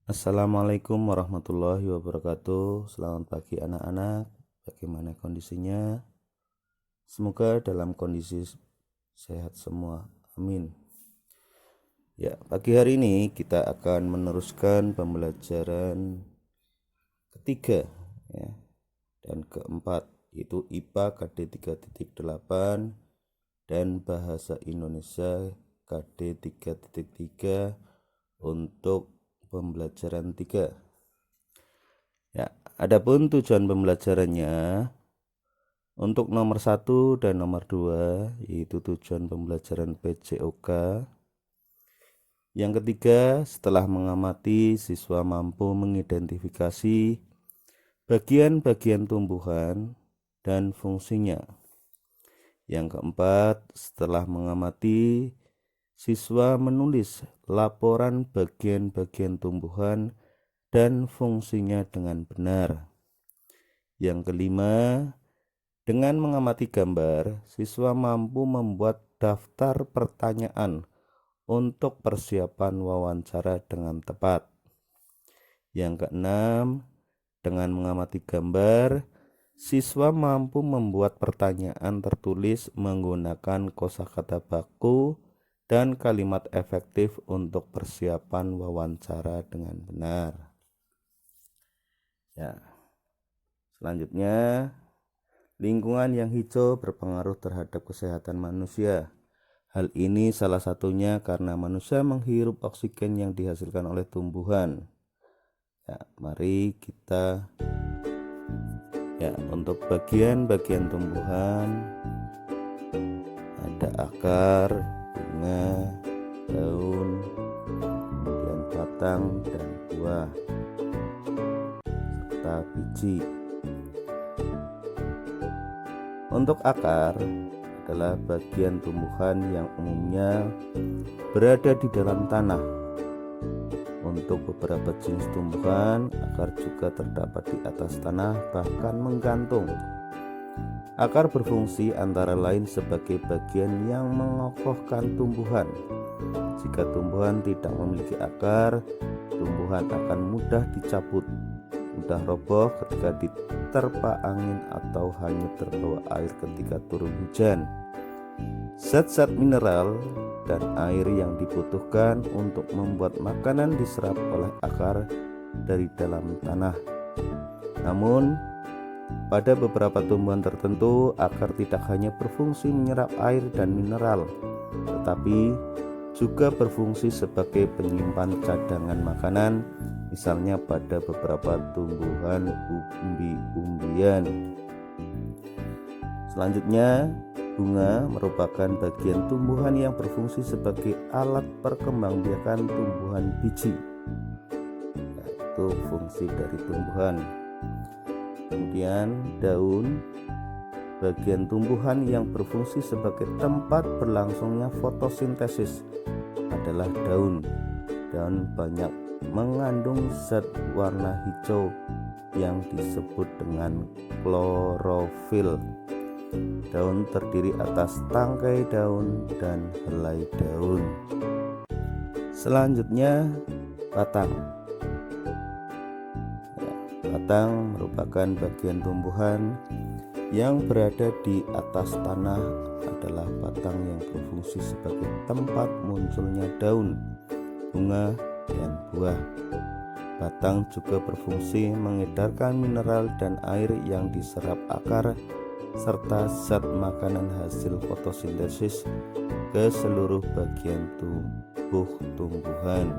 Assalamualaikum warahmatullahi wabarakatuh. Selamat pagi anak-anak. Bagaimana kondisinya? Semoga dalam kondisi sehat semua. Amin. Ya, pagi hari ini kita akan meneruskan pembelajaran ketiga ya, dan keempat, yaitu IPA KD 3.8 dan Bahasa Indonesia KD 3.3 untuk pembelajaran 3. Ya, adapun tujuan pembelajarannya untuk nomor 1 dan nomor 2 yaitu tujuan pembelajaran PJOK. Yang ketiga, setelah mengamati, siswa mampu mengidentifikasi bagian-bagian tumbuhan dan fungsinya. Yang keempat, setelah mengamati, siswa menulis laporan bagian-bagian tumbuhan dan fungsinya dengan benar. Yang kelima, dengan mengamati gambar, siswa mampu membuat daftar pertanyaan untuk persiapan wawancara dengan tepat. Yang keenam, dengan mengamati gambar, siswa mampu membuat pertanyaan tertulis menggunakan kosakata baku dan kalimat efektif untuk persiapan wawancara dengan benar. Ya. Selanjutnya, lingkungan yang hijau berpengaruh terhadap kesehatan manusia. Hal ini salah satunya karena manusia menghirup oksigen yang dihasilkan oleh tumbuhan. Ya, mari kita untuk bagian-bagian tumbuhan ada akar, bunga, daun, kemudian batang dan buah serta biji. Untuk akar adalah bagian tumbuhan yang umumnya berada di dalam tanah. Untuk beberapa jenis tumbuhan, akar juga terdapat di atas tanah, bahkan menggantung. Akar berfungsi antara lain sebagai bagian yang mengokohkan tumbuhan. Jika tumbuhan tidak memiliki akar, tumbuhan akan mudah dicabut, mudah roboh ketika diterpa angin atau hanyut terbawa air ketika turun hujan. Zat-zat mineral dan air yang dibutuhkan untuk membuat makanan diserap oleh akar dari dalam tanah. Namun, pada beberapa tumbuhan tertentu, akar tidak hanya berfungsi menyerap air dan mineral, tetapi juga berfungsi sebagai penyimpan cadangan makanan, misalnya pada beberapa tumbuhan umbi-umbian. Selanjutnya, bunga merupakan bagian tumbuhan yang berfungsi sebagai alat perkembangbiakan tumbuhan biji, yaitu fungsi dari tumbuhan. Kemudian daun, bagian tumbuhan yang berfungsi sebagai tempat berlangsungnya fotosintesis adalah daun. Daun banyak mengandung zat warna hijau yang disebut dengan klorofil. Daun terdiri atas tangkai daun dan helai daun. Selanjutnya, batang. Batang merupakan bagian tumbuhan yang berada di atas tanah, adalah batang yang berfungsi sebagai tempat munculnya daun, bunga, dan buah. Batang juga berfungsi mengedarkan mineral dan air yang diserap akar serta zat makanan hasil fotosintesis ke seluruh bagian tubuh tumbuhan.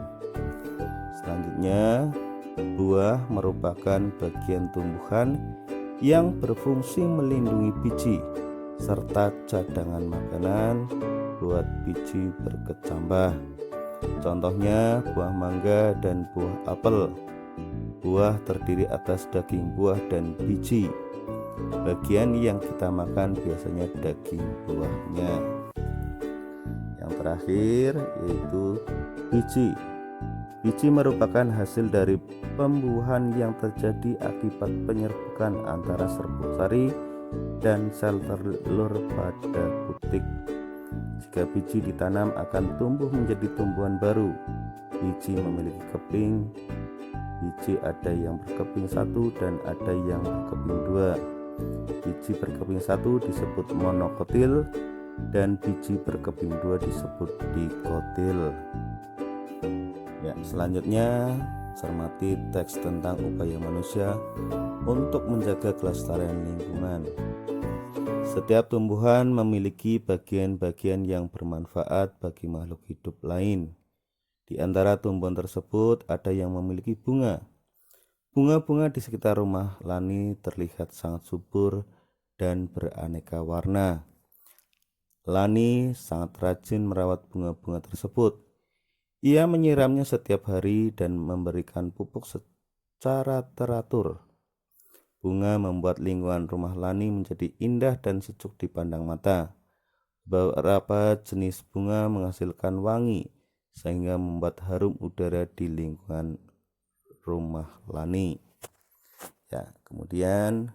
Selanjutnya, buah merupakan bagian tumbuhan yang berfungsi melindungi biji serta cadangan makanan buat biji berkecambah. Contohnya buah mangga dan buah apel. Buah terdiri atas daging buah dan biji. Bagian yang kita makan biasanya daging buahnya. Yang terakhir yaitu biji. Biji merupakan hasil dari pembuahan yang terjadi akibat penyerbukan antara serbuk sari dan sel telur pada butik. Jika biji ditanam akan tumbuh menjadi tumbuhan baru. Biji memiliki keping Biji ada yang berkeping 1 dan ada yang berkeping 2. Biji berkeping 1 disebut monokotil dan biji berkeping 2 disebut dikotil. Ya, selanjutnya cermati teks tentang upaya manusia untuk menjaga kelestarian lingkungan. Setiap tumbuhan memiliki bagian-bagian yang bermanfaat bagi makhluk hidup lain. Di antara tumbuhan tersebut ada yang memiliki bunga. Bunga-bunga di sekitar rumah Lani terlihat sangat subur dan beraneka warna. Lani sangat rajin merawat bunga-bunga tersebut. Ia menyiramnya setiap hari dan memberikan pupuk secara teratur. Bunga membuat lingkungan rumah Lani menjadi indah dan sejuk dipandang mata. Beberapa jenis bunga menghasilkan wangi sehingga membuat harum udara di lingkungan rumah Lani. Ya, kemudian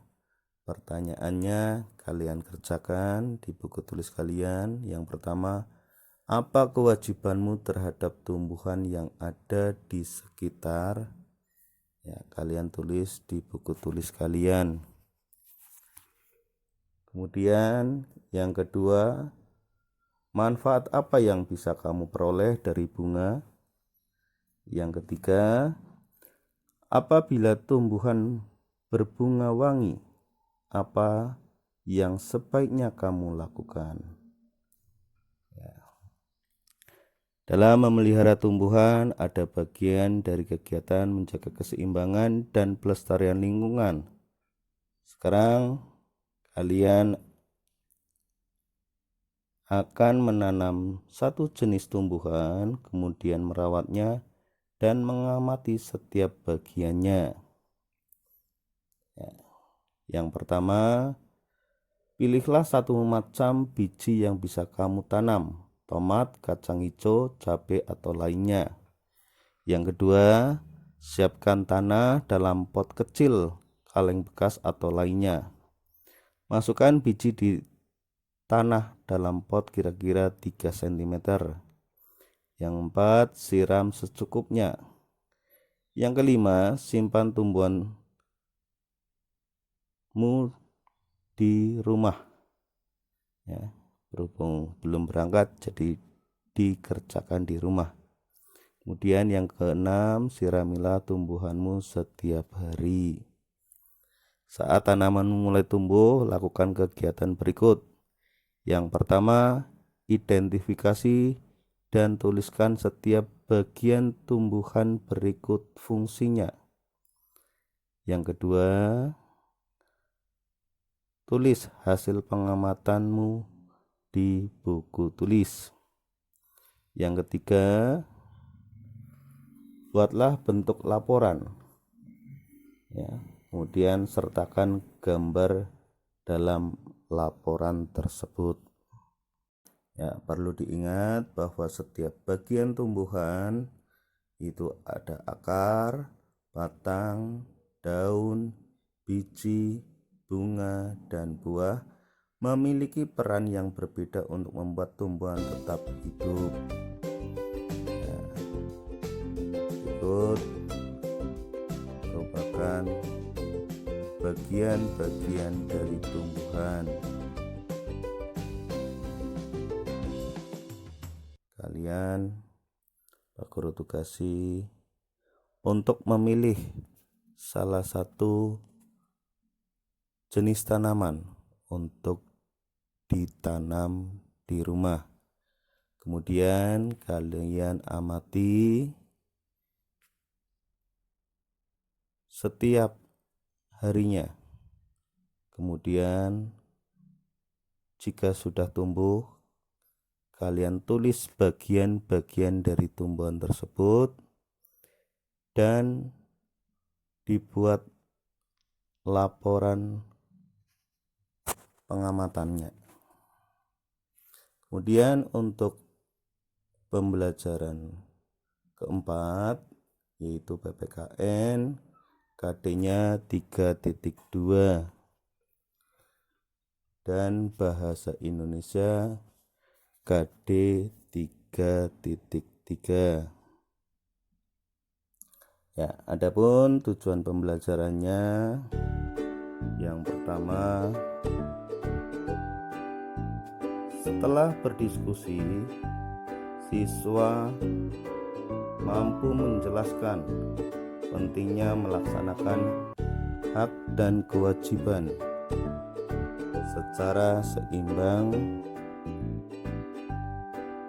pertanyaannya kalian kerjakan di buku tulis kalian. Yang pertama, apa kewajibanmu terhadap tumbuhan yang ada di sekitar? Ya, kalian tulis di buku tulis kalian. Kemudian yang kedua, manfaat apa yang bisa kamu peroleh dari bunga? Yang ketiga, apabila tumbuhan berbunga wangi, apa yang sebaiknya kamu lakukan? Dalam memelihara tumbuhan, ada bagian dari kegiatan menjaga keseimbangan dan pelestarian lingkungan. Sekarang, kalian akan menanam satu jenis tumbuhan, kemudian merawatnya dan mengamati setiap bagiannya. Yang pertama, pilihlah satu macam biji yang bisa kamu tanam. Tomat, kacang hijau, cabai, atau lainnya. Yang kedua, siapkan tanah dalam pot kecil, kaleng bekas, atau lainnya. Masukkan biji di tanah dalam pot kira-kira 3 cm. Yang keempat, siram secukupnya. Yang kelima, simpan tumbuhanmu di rumah. Ya. Berhubung belum berangkat, jadi dikerjakan di rumah. Kemudian yang keenam, siramilah tumbuhanmu setiap hari. Saat tanamanmu mulai tumbuh, lakukan kegiatan berikut. Yang pertama, identifikasi dan tuliskan setiap bagian tumbuhan berikut fungsinya. Yang kedua, tulis hasil pengamatanmu di buku tulis. Yang ketiga, buatlah bentuk laporan. Ya, kemudian sertakan gambar dalam laporan tersebut. Ya, perlu diingat bahwa setiap bagian tumbuhan itu ada akar, batang, daun, biji, bunga, dan buah memiliki peran yang berbeda untuk membuat tumbuhan tetap hidup. Ya, berikut merupakan bagian-bagian dari tumbuhan. Kalian aku tugasi untuk memilih salah satu jenis tanaman untuk ditanam di rumah. Kemudian kalian amati setiap harinya. Kemudian jika sudah tumbuh, kalian tulis bagian-bagian dari tumbuhan tersebut dan dibuat laporan pengamatannya. Kemudian untuk pembelajaran keempat, yaitu PPKN, KD-nya 3.2 dan Bahasa Indonesia KD 3.3. Ya, adapun tujuan pembelajarannya yang pertama, setelah berdiskusi, siswa mampu menjelaskan pentingnya melaksanakan hak dan kewajiban secara seimbang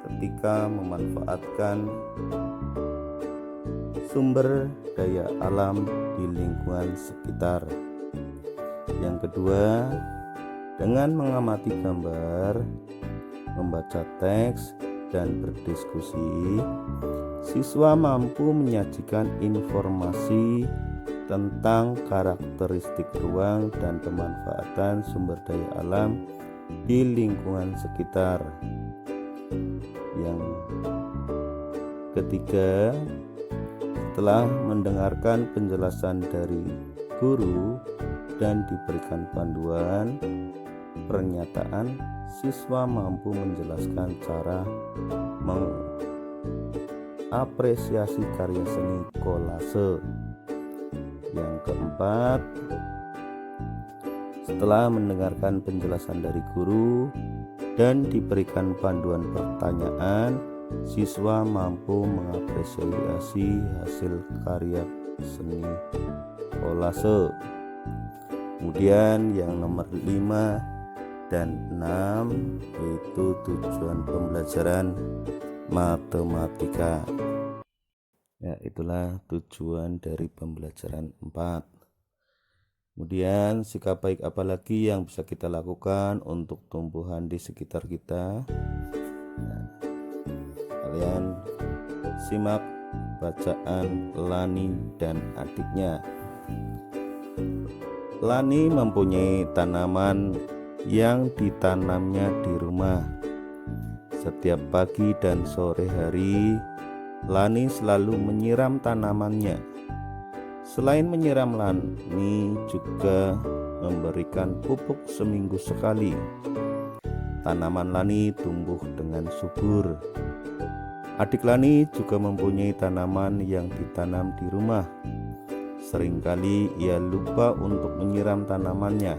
ketika memanfaatkan sumber daya alam di lingkungan sekitar. Yang kedua, dengan mengamati gambar, membaca teks, dan berdiskusi, siswa mampu menyajikan informasi tentang karakteristik ruang dan pemanfaatan sumber daya alam di lingkungan sekitar. Yang ketiga, setelah mendengarkan penjelasan dari guru dan diberikan panduan pernyataan, siswa mampu menjelaskan cara mengapresiasi karya seni kolase. Yang keempat, setelah mendengarkan penjelasan dari guru dan diberikan panduan pertanyaan, siswa mampu mengapresiasi hasil karya seni kolase. Kemudian yang nomor 5 dan 6 yaitu tujuan pembelajaran matematika. Ya, itulah tujuan dari pembelajaran 4. Kemudian sikap baik apa lagi yang bisa kita lakukan untuk tumbuhan di sekitar kita? Nah, kalian simak bacaan Lani dan adiknya. Lani mempunyai tanaman yang ditanamnya di rumah. Setiap pagi dan sore hari, Lani selalu menyiram tanamannya. Selain menyiram, Lani juga memberikan pupuk seminggu sekali. Tanaman Lani tumbuh dengan subur. Adik Lani juga mempunyai tanaman yang ditanam di rumah. Seringkali ia lupa untuk menyiram tanamannya.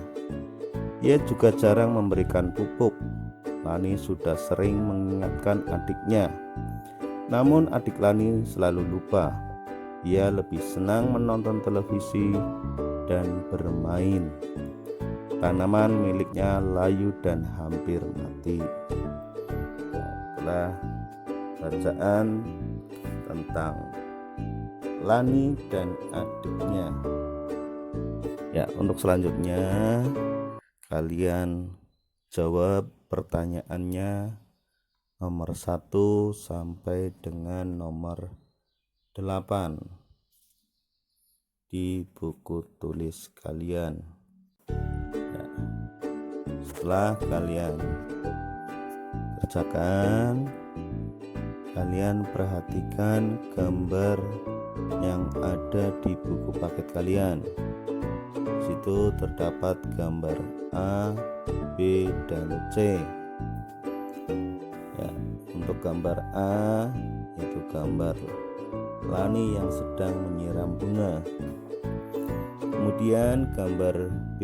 Ia juga jarang memberikan pupuk. Lani sudah sering mengingatkan adiknya, namun adik Lani selalu lupa. Ia lebih senang menonton televisi dan bermain. Tanaman miliknya layu dan hampir mati. Setelah bacaan tentang Lani dan adiknya. Ya, untuk selanjutnya kalian jawab pertanyaannya nomor 1 sampai dengan nomor 8 di buku tulis kalian. Ya, setelah kalian kerjakan, kalian perhatikan gambar yang ada di buku paket kalian. Di situ terdapat gambar A, B, dan C. Ya, untuk gambar A itu gambar Lani yang sedang menyiram bunga. Kemudian gambar B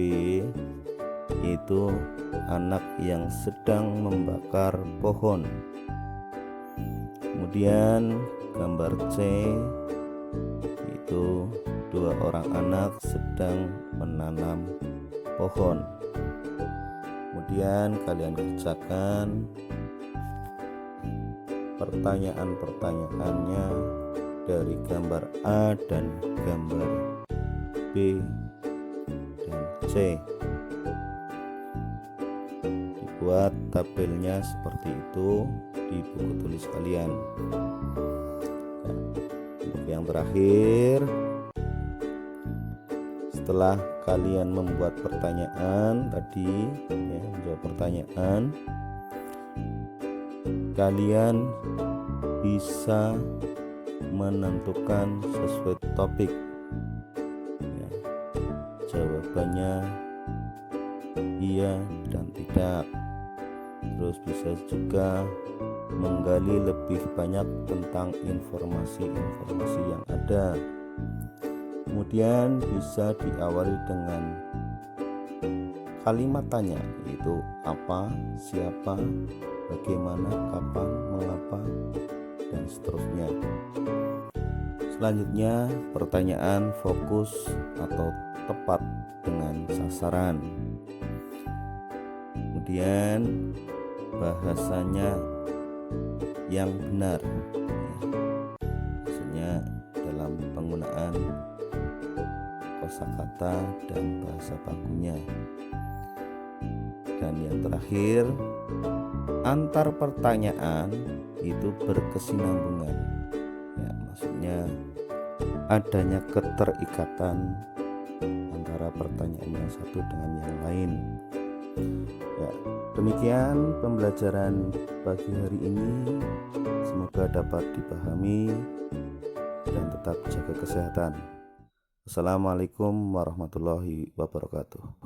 itu anak yang sedang membakar pohon. Kemudian gambar C itu 2 orang anak sedang menanam pohon. Kemudian kalian kerjakan pertanyaan-pertanyaannya dari gambar A dan gambar B dan C. Dibuat tabelnya seperti itu di buku tulis kalian. Nah, untuk yang terakhir, setelah kalian membuat pertanyaan tadi, ya, menjawab pertanyaan, kalian bisa menentukan sesuai topik. Ya, jawabannya iya dan tidak. Terus bisa juga menggali lebih banyak tentang informasi-informasi yang ada. Kemudian bisa diawali dengan kalimat tanya, yaitu apa, siapa, bagaimana, kapan, mengapa, dan seterusnya. Selanjutnya, pertanyaan fokus atau tepat dengan sasaran. Kemudian bahasanya yang benar, maksudnya dalam penggunaan kosakata dan bahasa bakunya. Dan yang terakhir, antar pertanyaan itu berkesinambungan, ya, maksudnya adanya keterikatan antara pertanyaan yang satu dengan yang lain. Ya, demikian pembelajaran pagi hari ini. Semoga dapat dipahami dan tetap jaga kesehatan. Assalamualaikum warahmatullahi wabarakatuh.